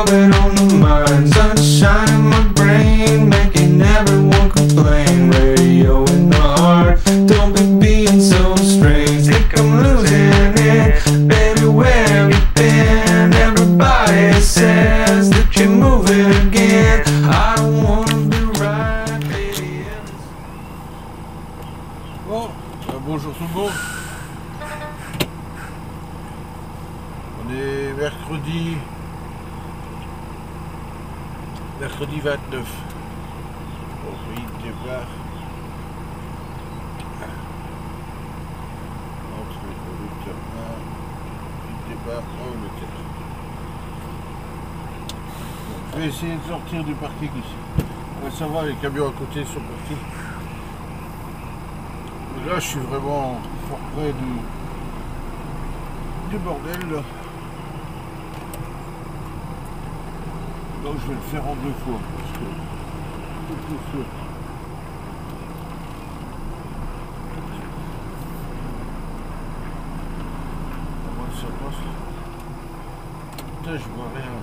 orbit on the mind, sunshine in my brain, making everyone complain. Radio in the heart, don't be being so strange. Think I'm losing it, baby, where have you been? Everybody says that you're moving again. I don't wanna be right, baby. Bon, bonjour tout le monde. On est mercredi 29. Au pays de départ. Entre le conducteur 1, pays de départ en Angleterre. Je vais essayer de sortir du parking ici. Ouais, ça va, les camions à côté sont partis. Là, je suis vraiment fort près du bordel. Là. Donc, je vais le faire en 2 fois. Parce que tout est sûr. Comment ça passe? Putain, je vois rien.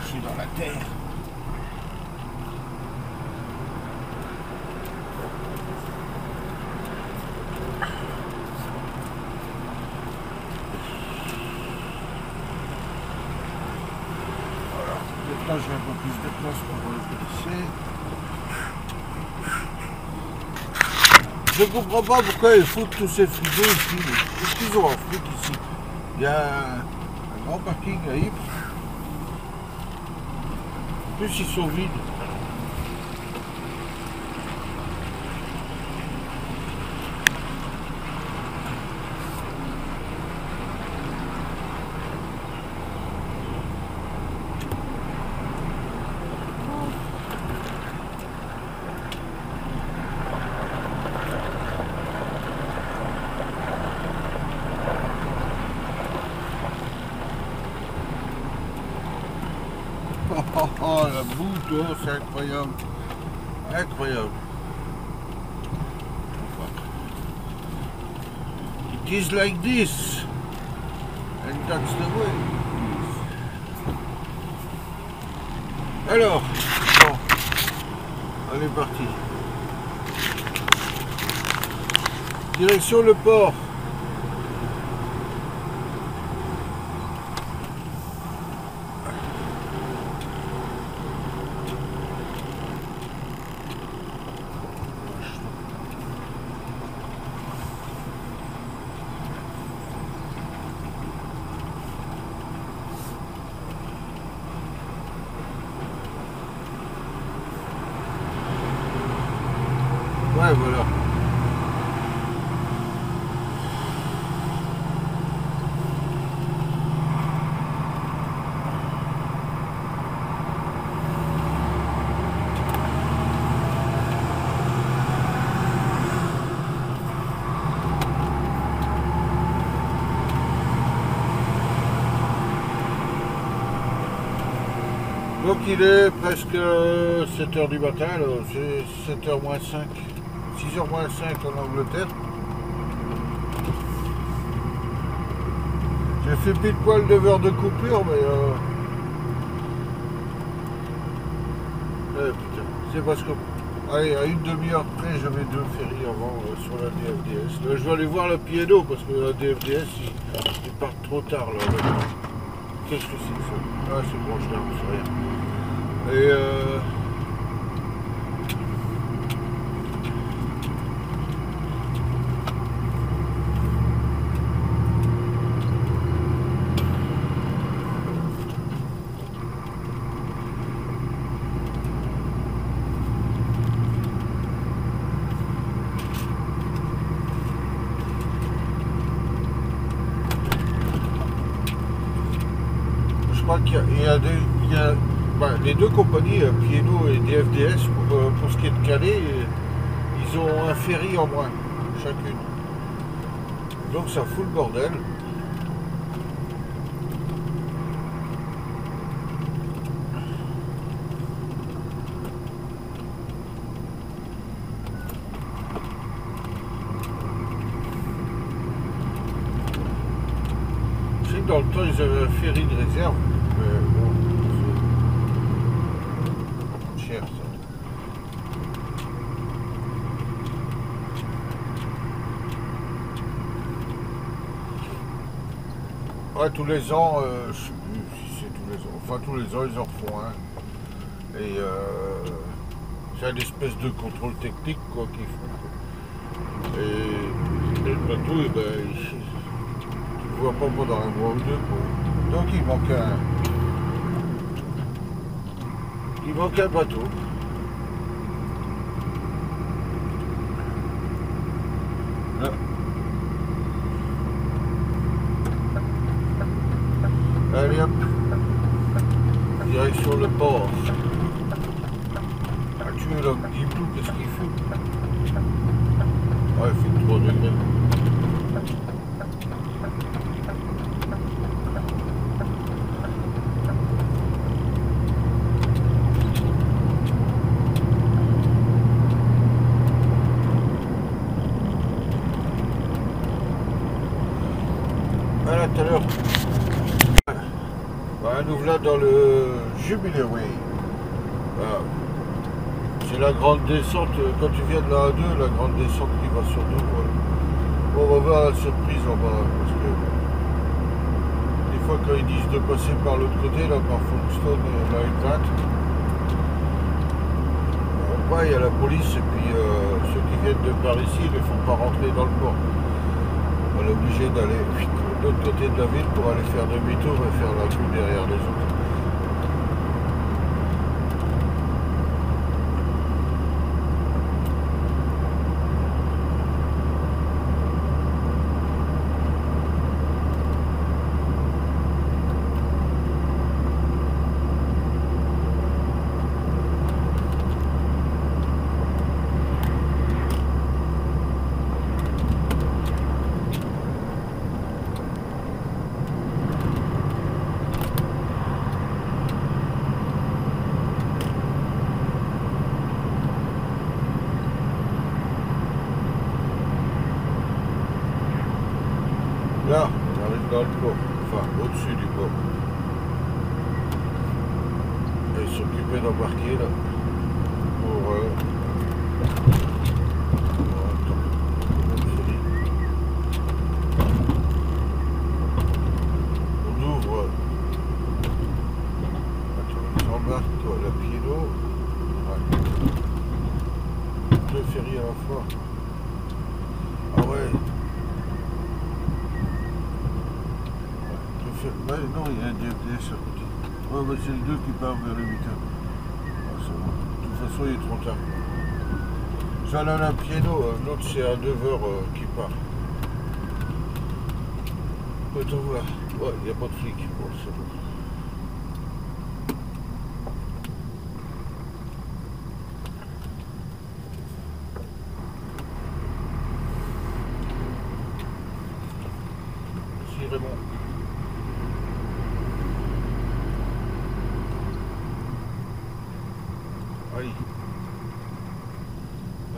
Je suis dans la terre. Voilà. Maintenant, j'ai un peu plus de place pour le glisser. Je comprends pas pourquoi ils foutent tous ces frigos ici. Qu'est-ce qu'ils ont en fric ici? Il y a un grand parking à Ypres. En plus, ils sont vides. Oh, la boue, oh, c'est incroyable. Incroyable. It is like this. And that's the way. Alors, bon, on est parti. Direction le port. Ouais, voilà. Donc il est presque 7h du matin, c'est 7h moins 5. 6h moins 5 en Angleterre. J'ai fait pile poil 9 heures de coupure, mais putain, c'est parce que allez, à une demi-heure près, j'avais 2 ferries avant sur la DFDS. Là, je vais aller voir le piano parce que la DFDS, ils partent trop tard là. Qu'est-ce que c'est que ça? Ah, c'est bon, je n'ai rien. Et je crois qu'il y a les deux compagnies, P&O et DFDS, pour ce qui est de Calais, ils ont un ferry en moins, chacune. Donc ça fout le bordel. dans le temps, ils avaient un ferry de réserve. Mais bon, c'est cher ça. Ouais, tous les ans, je sais plus si c'est tous les ans. Enfin, tous les ans, ils en font un. Et c'est une espèce de contrôle technique quoi qu'ils font. Et le bateau, eh ben, tu le vois pas pendant un mois ou deux. Quoi. Donc il manque un bateau. Là. Allez hop. Direction le port. Ah, tu es là, petit blou, qu'est-ce qu'il fait? Ouais, il fait 3 degrés. Voilà, tout à l'heure. Bah, nous voilà dans le Jubilee Way. Voilà. C'est la grande descente, quand tu viens de la A2, la grande descente qui va sur nous. Voilà. Bon, on va voir la surprise en bas, parce que des fois quand ils disent de passer par l'autre côté, là par Folkestone et la U20, ouais, il y a la police et puis ceux qui viennent de par ici, ils ne font pas rentrer dans le port. On est obligé d'aller de l'autre côté de la ville pour aller faire demi-tour et faire la queue derrière les autres. Là, on arrive dans le port, enfin au-dessus du port. Et ils s'occupaient d'embarquer là pour on ouvre. Attends, ils embarquent quoi, la pied d'eau. Ouais. 2 ferries à la fois. Ah ouais. Ouais, non, il y a un DFDS à côté. Ouais, bah, c'est le 2 qui part vers le 8h. Ah, c'est bon. De toute façon, il est trop tard. J'en ai un piano, l'autre c'est à 9h qui part. Attends, voilà. Ouais, il n'y a pas de flic. Bon, c'est bon. Merci Raymond. Aïe.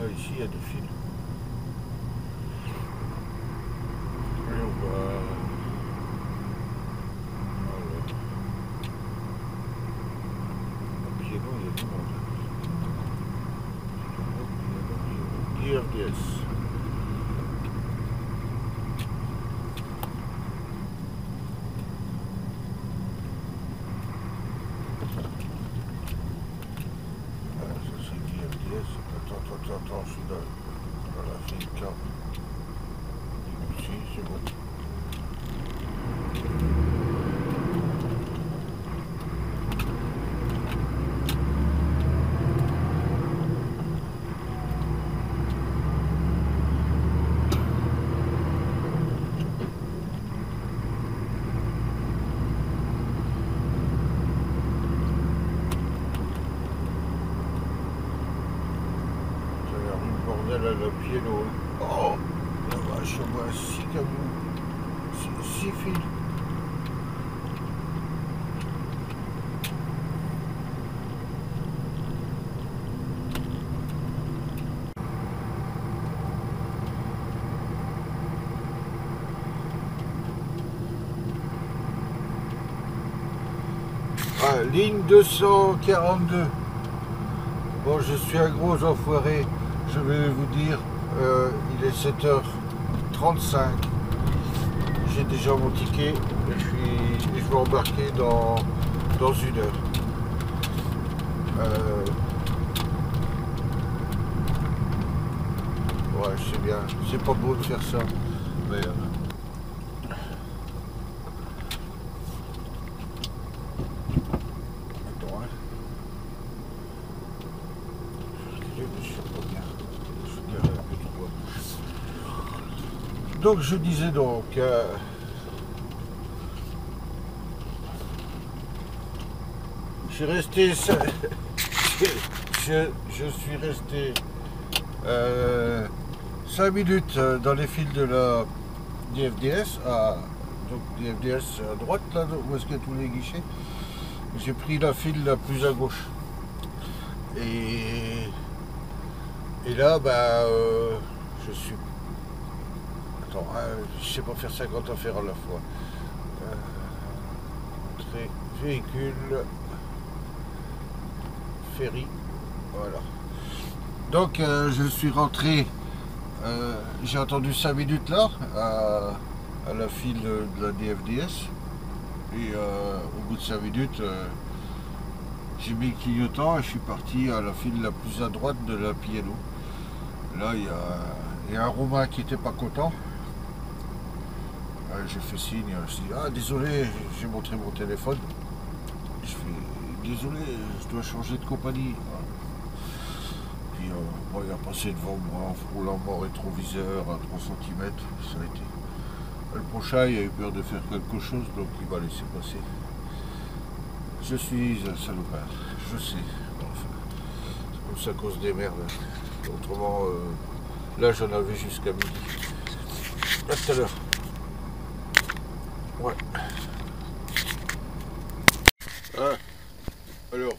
Ah, ici il y a des fils. Et on va. Voilà. À pied d'eau, il y a du monde. IRDS. Attends, je suis dans la file 4. Ici, c'est bon. Bordel à la piano. Oh la vache, on voit 6 camions. 6 fils. ligne 242. Bon, je suis un gros enfoiré, je vais vous dire, il est 7h35. J'ai déjà mon ticket et je vais embarquer dans 1 heure. Ouais, je sais bien, c'est pas beau de faire ça, mais attends, hein. Je suis pas bien. Je suis garé un peu trop. Donc je disais donc, je suis resté, je suis resté 5 minutes dans les fils de la DFDS, donc DFDS à droite, là où est-ce qu'il y a tous les guichets. J'ai pris la file la plus à gauche. Et là, bah, je suis... Attends, je sais pas faire 50 affaires à la fois. Entrée, véhicule, ferry, voilà. Donc, je suis rentré, j'ai attendu 5 minutes là, à la file de la DFDS. Et au bout de 5 minutes, j'ai mis le clignotant et je suis parti à la file la plus à droite de la Piano. Là, il y a un Roumain qui n'était pas content. J'ai fait signe, je dis ah désolé, j'ai montré mon téléphone. Je fais désolé, je dois changer de compagnie. Puis bon, il a passé devant moi en frôlant mon rétroviseur à 3 cm. Ça a été. Le prochain, il a eu peur de faire quelque chose, donc il va laisser passer. Je suis un salopard, je sais. Enfin, c'est comme ça cause des merdes. Autrement, là j'en avais jusqu'à midi. À tout à l'heure. Ouais. Ah, alors,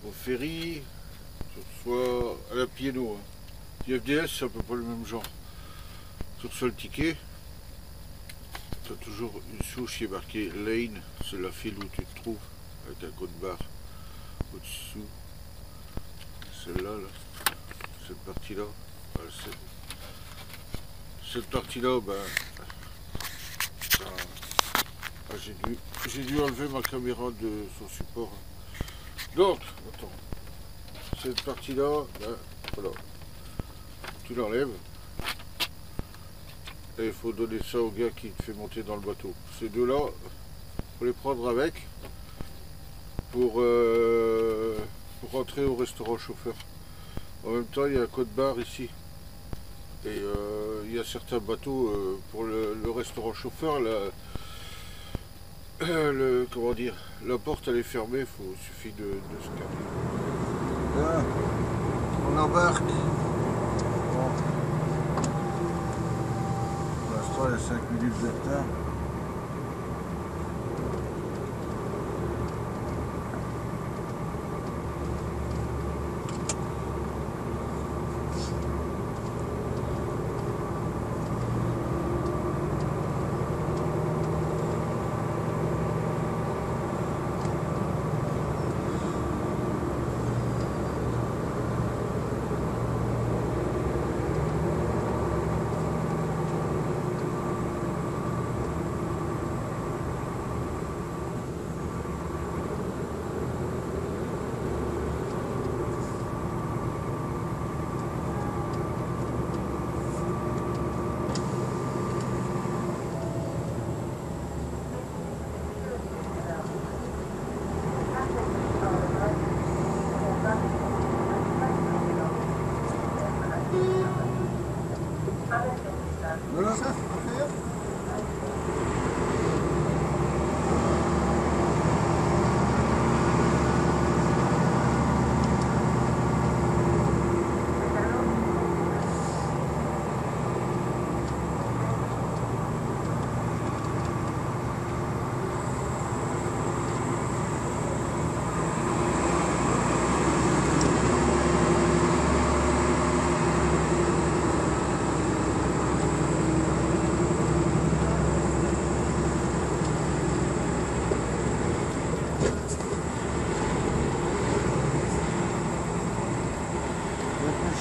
au ferry, soit à la Piano. DFDS, c'est à peu près le même genre. Tu reçois le ticket, tu as toujours une souche qui est marquée lane, c'est la file où tu te trouves, avec un code barre au-dessous. Celle-là, là, cette partie-là, voilà, cette partie-là, ben, j'ai dû enlever ma caméra de son support. Donc, attends, cette partie-là, ben, voilà, tu l'enlèves. Et il faut donner ça au gars qui te fait monter dans le bateau. Ces deux-là, il faut les prendre avec pour rentrer au restaurant chauffeur. En même temps, il y a un code barre ici. Et il y a certains bateaux pour le restaurant chauffeur, comment dire, la porte elle est fermée, il suffit de se calmer. Là, on embarque. Bon. Pour l'instant, il y a 5 minutes de retard.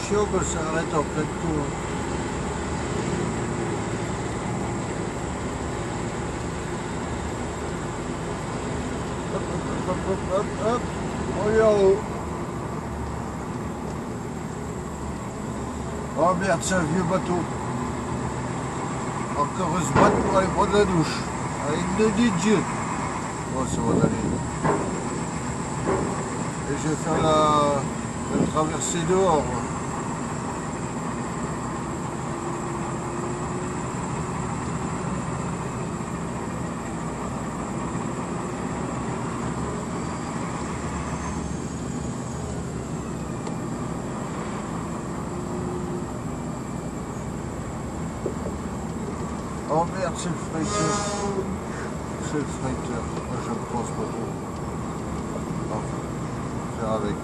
chiant quand ça arrête en plein tour. Hop, hop, hop, hop, hop. On est en haut. Oh merde, c'est un vieux bateau. Encore un boîte pour aller prendre la douche. Avec le dit Dieu. Bon, ça va aller. Et je vais faire la traversée dehors. Oh merde, c'est le freighter. C'est le freighter. Moi, je ne pense pas trop. Enfin, faire avec.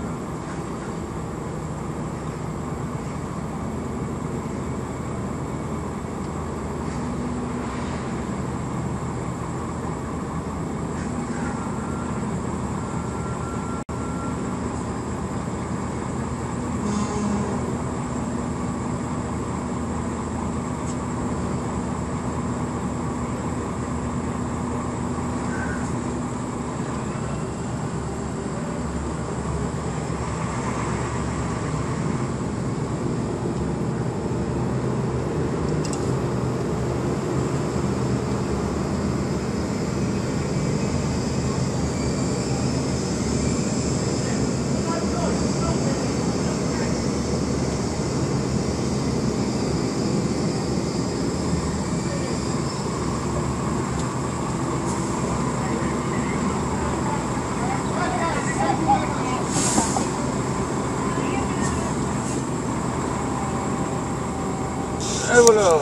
Et voilà,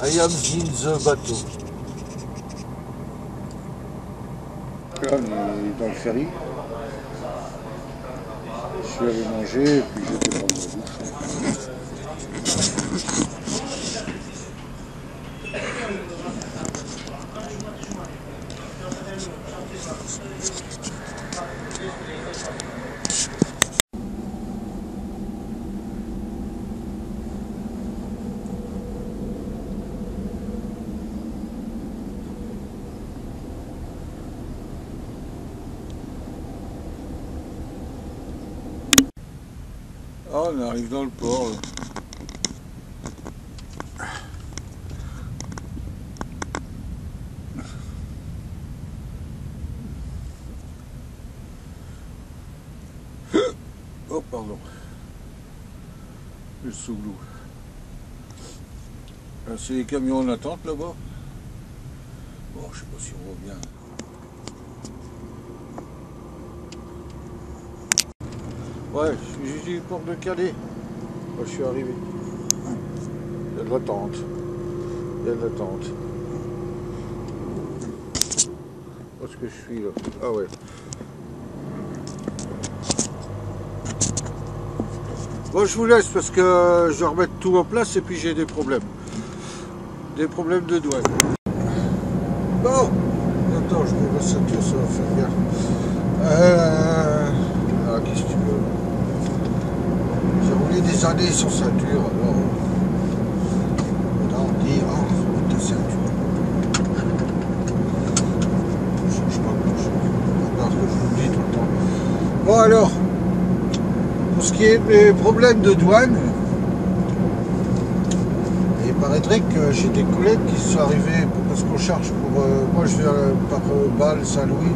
I am in the bateau. Là, on est dans le ferry. Je suis allé manger et puis j'étais prendre ma douche. Ah, on arrive dans le port là. Oh pardon. Le sous-glou. C'est les camions en attente là-bas. Bon, je sais pas si on voit bien. Ouais, je suis port de Calais. Moi, je suis arrivé. Il y a de l'attente. Il y a de l'attente. Où est-ce que je suis là? Ah ouais. Bon, je vous laisse parce que je dois remettre tout en place et puis j'ai des problèmes. Des problèmes de douane. Bon, attends, je mets la ceinture, ça va faire bien. Ah, qu'est-ce que tu veux? J'ai roulé des années sans ceinture, alors. Maintenant, on dit, ah, faut mettre ta ceinture. Je change pas grand-chose. Regarde ce que je vous dis tout le temps. Bon, alors, pour ce qui est des problèmes de douane, il paraîtrait que j'ai des collègues qui sont arrivés parce qu'on charge pour. Moi, je viens par Bâle, Saint-Louis,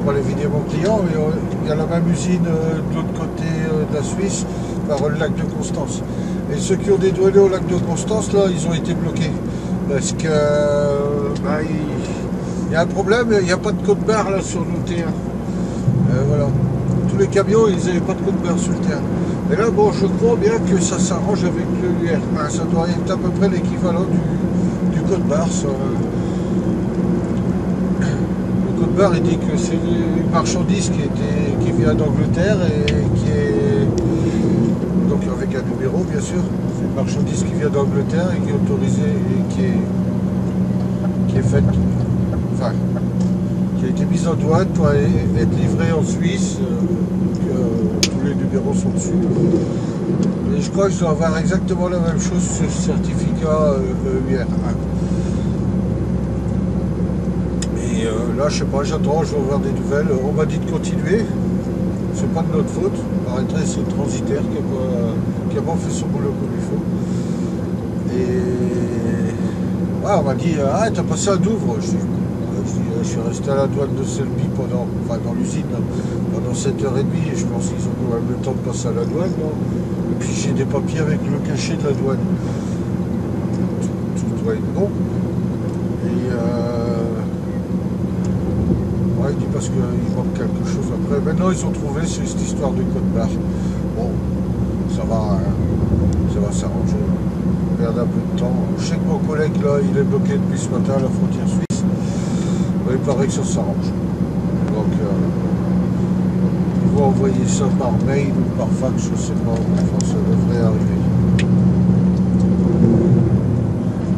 pour aller vider mon client, et il y a la même usine de l'autre côté de la Suisse, par le lac de Constance. Et ceux qui ont dédouané au lac de Constance, là, ils ont été bloqués. Parce que il y a un problème, il n'y a pas de code barre là sur nos terrains. Voilà. Tous les camions, ils n'avaient pas de code barre sur le terrain. Et là, bon, je crois bien que ça s'arrange avec l'UR. Ça doit être à peu près l'équivalent du code barre. Le code barre, il dit que c'est une marchandise qui vient d'Angleterre et qui est, donc avec un numéro bien sûr, c'est une marchandise qui vient d'Angleterre et qui est autorisée et qui est faite, enfin, qui a été mise en douane, doit être livrée en Suisse. Tous les numéros sont dessus. Et je crois que je dois avoir exactement la même chose sur le certificat EUR1. Et là, je sais pas, j'attends, je vais avoir des nouvelles. On m'a dit de continuer. C'est pas de notre faute. Paraîtrait c'est le transitaire qui a pas fait son boulot comme il faut. Et ouais, on m'a dit, ah, t'as passé à Douvres. Je suis resté à la douane de Selby dans l'usine, pendant 7h30, et je pense qu'ils ont quand même le temps de passer à la douane. Non, et puis j'ai des papiers avec le cachet de la douane. Tout doit être bon. Et ouais, il dit parce qu'il manque quelque chose après. Maintenant ils ont trouvé cette histoire de code barre. Bon, ça va s'arranger. On perd un peu de temps. Je sais que mon collègue là, il est bloqué depuis ce matin à la frontière suisse. Il paraît que ça s'arrange. Donc, ils vont envoyer ça par mail ou par fax, je ne sais pas. Enfin, ça devrait arriver.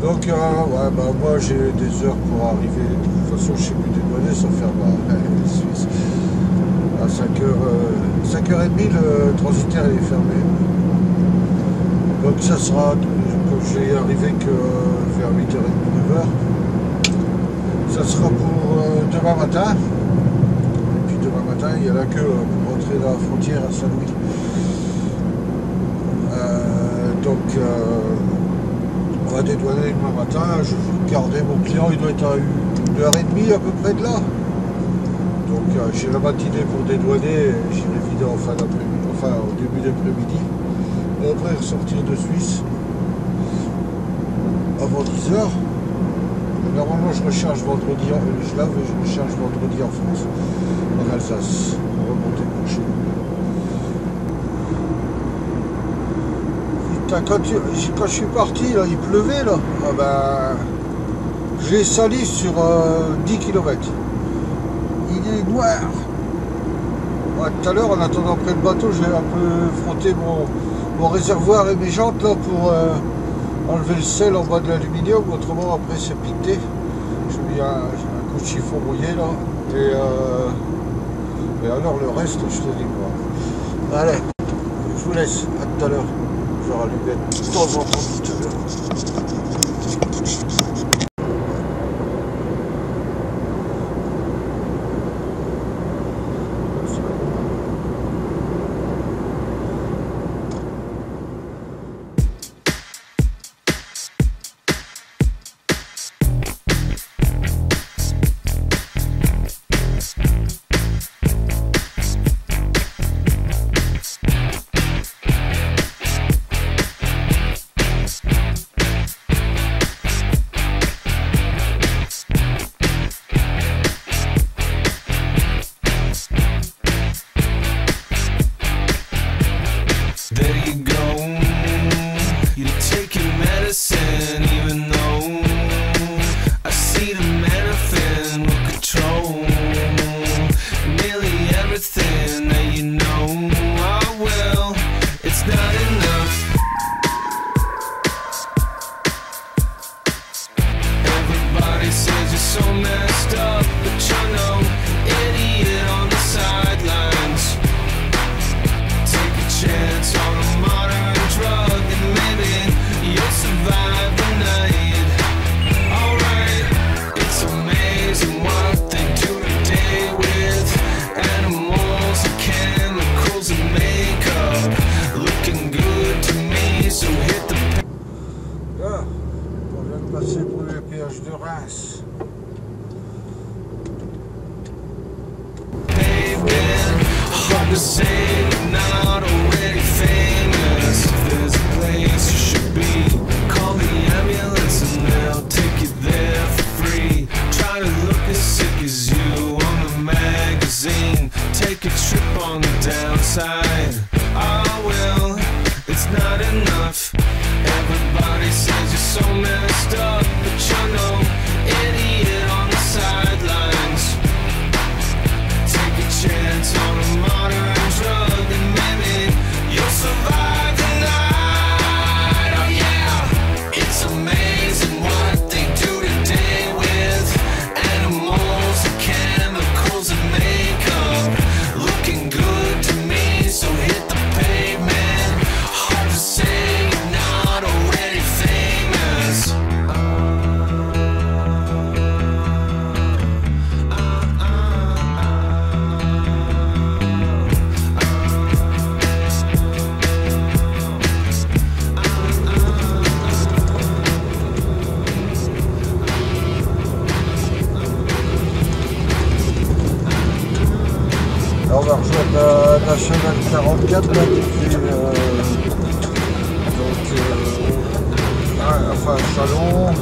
Donc, ouais, bah, moi, j'ai des heures pour arriver. De toute façon, je ne sais plus dédouaner, ça ferme à Suisse. À 5h30, le transitaire est fermé. Donc, ça sera, comme je vais y arriver que vers 8h30, 9h. Ça sera pour demain matin. Et puis demain matin, il y a la queue pour rentrer dans la frontière à Saint-Louis. Donc, on va dédouaner demain matin. Je vais garder mon client, il doit être à 1h30 à peu près de là. Donc, j'ai la matinée pour dédouaner. J'irai vider en fin d'après-midi, enfin au début d'après-midi. Et après, ressortir de Suisse avant 10h. Normalement, je recharge vendredi, je lave et je recharge vendredi en France, en Alsace, remonter pour chez nous. Putain, quand je suis parti, là, il pleuvait, là. Ah ben, j'ai sali sur 10 km. Il est noir. Ouais, tout à l'heure, en attendant près le bateau, j'ai un peu frotté mon réservoir et mes jantes, là, pour enlever le sel en bas de l'aluminium, autrement après c'est piqué. J'ai mis un coup de chiffon mouillé là. Et alors le reste, je te dis quoi. Allez, je vous laisse, à tout à l'heure. Je vais rallumer de temps en temps tout à l'heure. Chance on a modern drug and maybe Là, on va rejoindre la nationale 44 là, qui fait enfin un salon.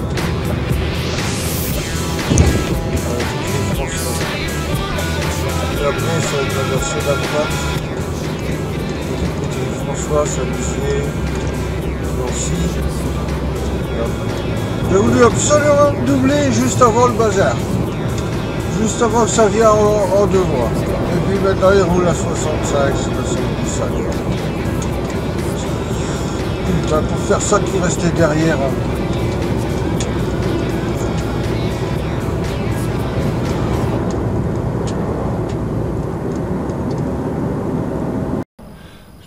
Et après, ça va être la nationale 4. François, Saint-Dizier, Nancy. J'ai voulu absolument me doubler juste avant le bazar. Juste avant que ça vienne en 2 mois. Et puis maintenant il roule à 65, 75. Putain, pour faire ça qui restait derrière. Hein.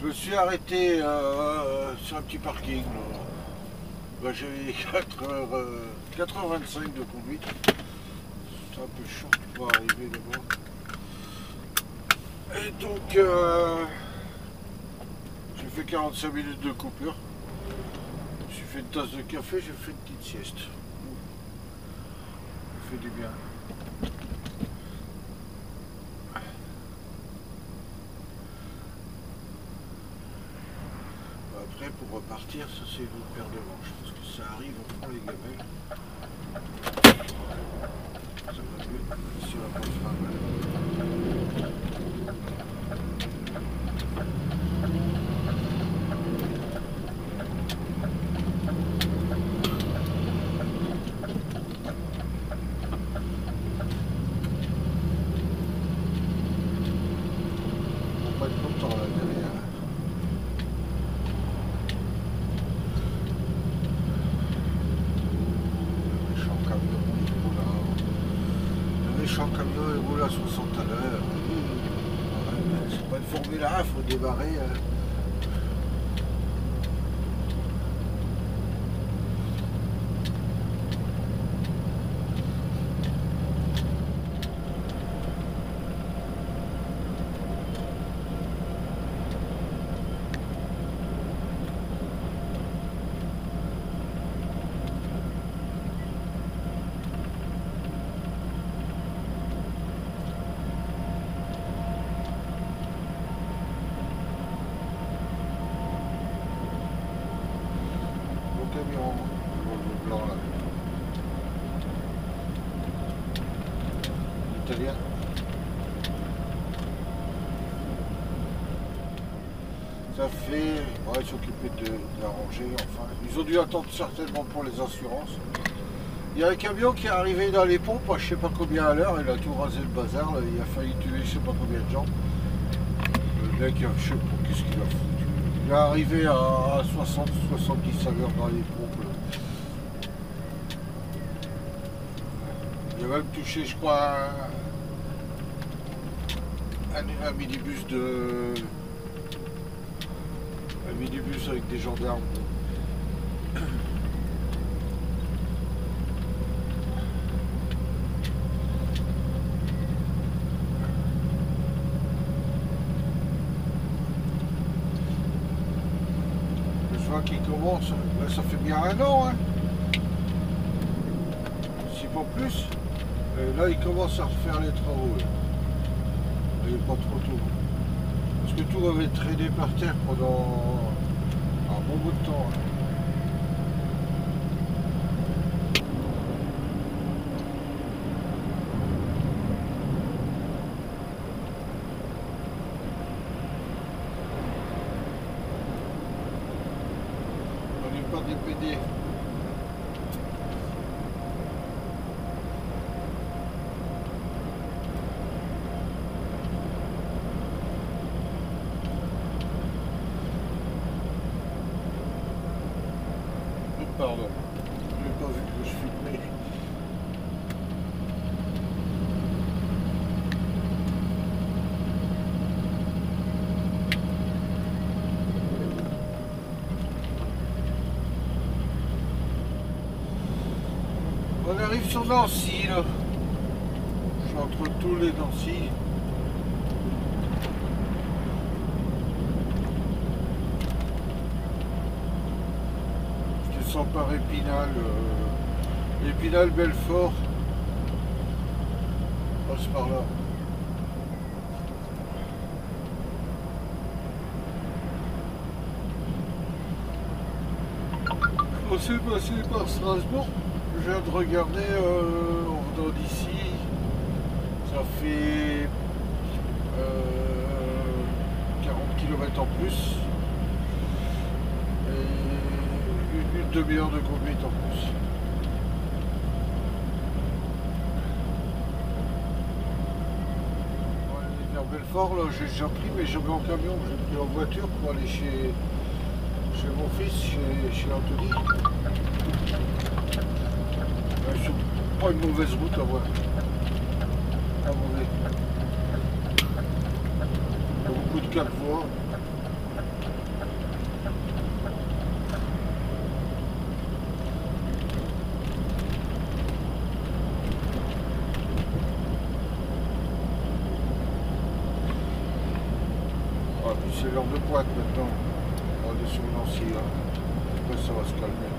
Je me suis arrêté sur un petit parking. Bah, j'avais 4h25 de conduite. C'est un peu chiant pour arriver là-bas. Et donc, j'ai fait 45 minutes de coupure. Je me suis fait une tasse de café, j'ai fait une petite sieste. Ça fait du bien. Après, pour repartir, ça c'est une paire de manches. Parce que ça arrive, on prend les gamelles. Ça va mieux si on va pas se faire mal. On va pas être content là derrière. Méchant camion, il roule à 60 à l'heure. C'est pas une Formule 1, il faut démarrer. Italien. Ça fait... Ouais, ils s'occupaient de l'arranger, enfin. Ils ont dû attendre certainement pour les assurances. Il y a un camion qui est arrivé dans les pompes à je sais pas combien à l'heure, il a tout rasé le bazar, là. Il a failli tuer je sais pas combien de gens. Le mec, je sais pas qu'est-ce qu'il a foutu. Il est arrivé à 60-70 à l'heure dans les pompes. Là. Il a même touché, je crois, un minibus de... Un minibus avec des gendarmes. Je vois qu'il commence, là, ça fait bien 1 an, hein. Si pas plus. Et là, il commence à refaire les travaux. Là. Il n'est pas trop tôt. Parce que tout avait traîné par terre pendant un bon bout de temps. Hein. On n'est pas des PD. Pardon, je n'ai pas vu que je filmais. On arrive sur Nancy là. Je suis entre Toul et Nancy. Par Épinal, Épinal, Belfort, passe par là. On s'est passé par Strasbourg. Je viens de regarder en venant d'ici. Ça fait 40 km en plus. Et une demi-heure de conduite en plus. Pour aller vers Belfort, là, j'ai déjà pris, mais jamais en camion. J'ai pris en voiture pour aller chez mon fils, chez Anthony. C'est pas une mauvaise route à voir. Pas mauvais. Beaucoup de 4 voies. Ah, puis c'est l'heure de pointe maintenant. On est sur Nancy là. Après ça va se calmer.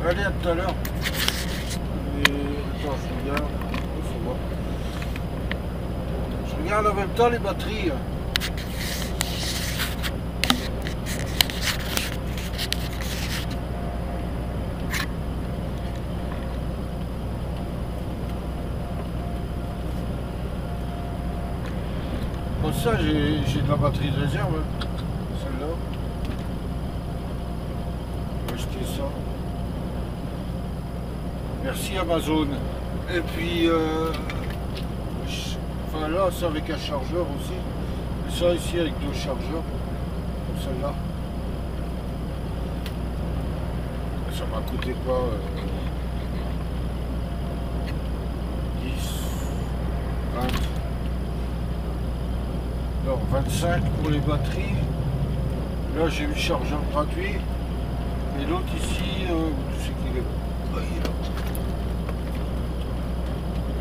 Allez, à tout à l'heure. Attends, je regarde. Je regarde en même temps les batteries. Pour ça, j'ai de la batterie de réserve. Celle-là. Je vais acheter ça. Merci Amazon. Et puis, enfin là, c'est avec un chargeur aussi. Et ça ici avec 2 chargeurs, comme celle-là. Ça m'a coûté quoi 10, 20, non 25 pour les batteries. Là j'ai eu le chargeur gratuit. Et l'autre ici, où c'est qu'il est? Ah, il est là.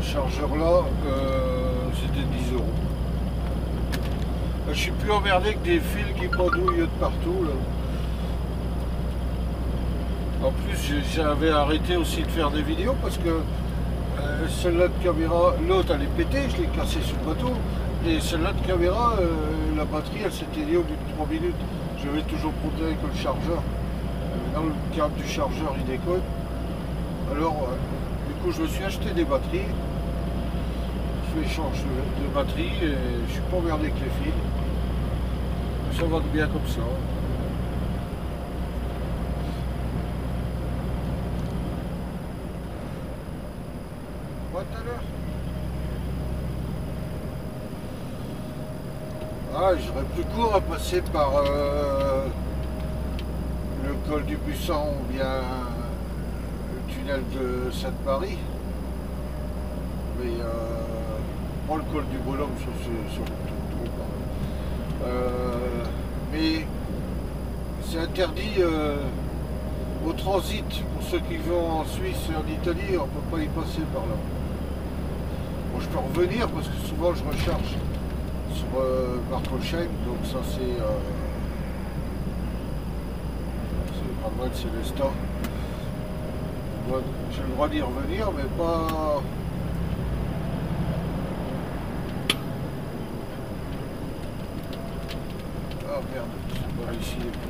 Chargeur là, c'était 10 €. Je suis plus emmerdé que des fils qui pendouillent de partout là. En plus j'avais arrêté aussi de faire des vidéos parce que celle-là de caméra, l'autre elle est pétée, je l'ai cassée sur le bateau. Et celle-là de caméra, la batterie elle s'est éteinte au bout de 3 minutes. Je vais toujours compter avec le chargeur. Maintenant le câble du chargeur il déconne. Alors du coup je me suis acheté des batteries. Échange de batterie et je suis pas emmerdé avec les fils. Ça va bien comme ça. Quoi tout à l'heure? Ah, j'aurais plus court à passer par le col du Buisson ou bien le tunnel de Sainte-Marie. Mais pas le col du Bonhomme sur le trou. Mais c'est interdit au transit pour ceux qui vont en Suisse et en Italie, on ne peut pas y passer par là. Bon, je peux revenir parce que souvent je recharge sur Markolsheim, donc ça c'est pas loin de Célestat. J'ai le droit d'y revenir, mais pas. Ah merde, c'est pas ici le truc.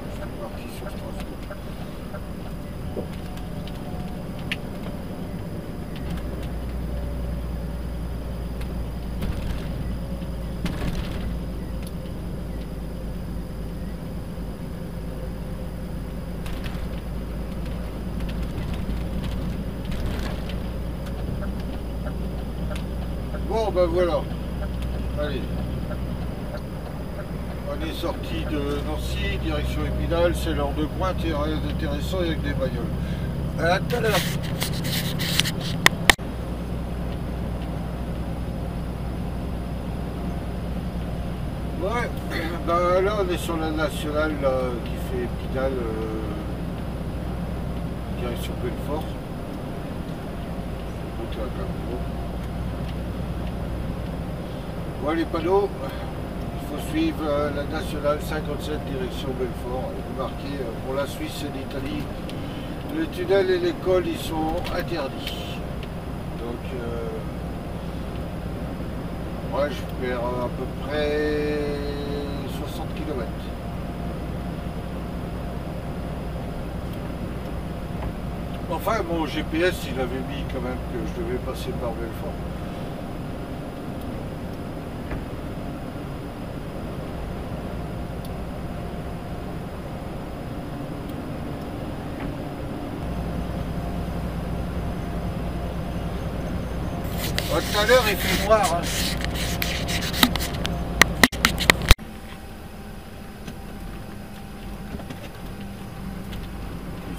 Je suis parti sur Strasbourg. Bon ben voilà. Allez. On est sorti de Nancy, direction Épinal, c'est l'heure de pointe, il n'y a rien d'intéressant avec des bagnoles. À tout à l'heure. Ouais, ben là on est sur la nationale là, qui fait Épinal, direction Belfort. Route à Campo. Ouais, les panneaux. Il faut suivre la nationale 57 direction Belfort, marqué pour la Suisse et l'Italie. Le tunnel et l'école ils sont interdits. Donc Ouais, je perds à peu près 60 km. Enfin, mon GPS, il avait mis quand même que je devais passer par Belfort. Tout à l'heure, il fait noir. Hein.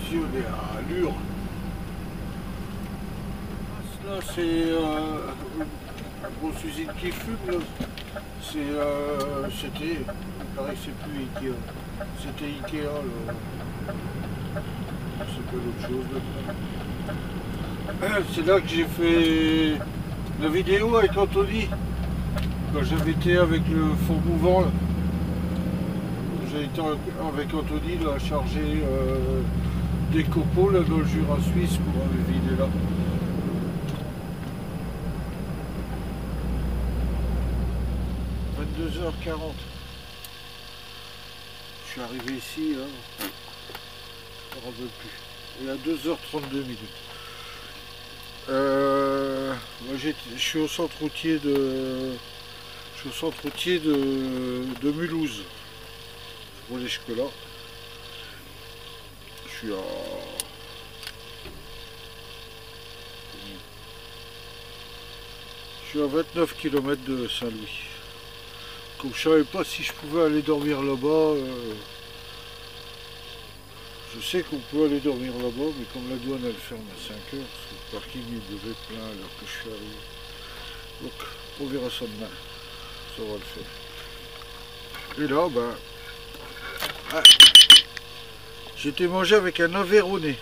Ici, on est à Lure. Là, c'est une grosse usine qui fume. C'était, il paraît que c'est plus Ikea. C'était Ikea. C'est pas l'autre chose. C'est là que j'ai fait la vidéo avec Anthony. Quand j'avais été avec le four mouvant. Là. J'ai été avec Anthony là, charger des copeaux là, dans le Jura suisse pour vider là. – 22h40. Je suis arrivé ici, là, je ne me rappelle plus. Il y a 2h32 minutes. Moi, je suis au centre routier de Mulhouse. Pour les chocolats. Je suis à 29 km de Saint-Louis. Comme je ne savais pas si je pouvais aller dormir là-bas, je sais qu'on peut aller dormir là-bas, mais comme la douane elle ferme à 5h, parce que le parking il devait être plein alors que je suis arrivé. Donc on verra ça demain, ça va le faire. Et là, j'étais mangé avec un Aveyronais.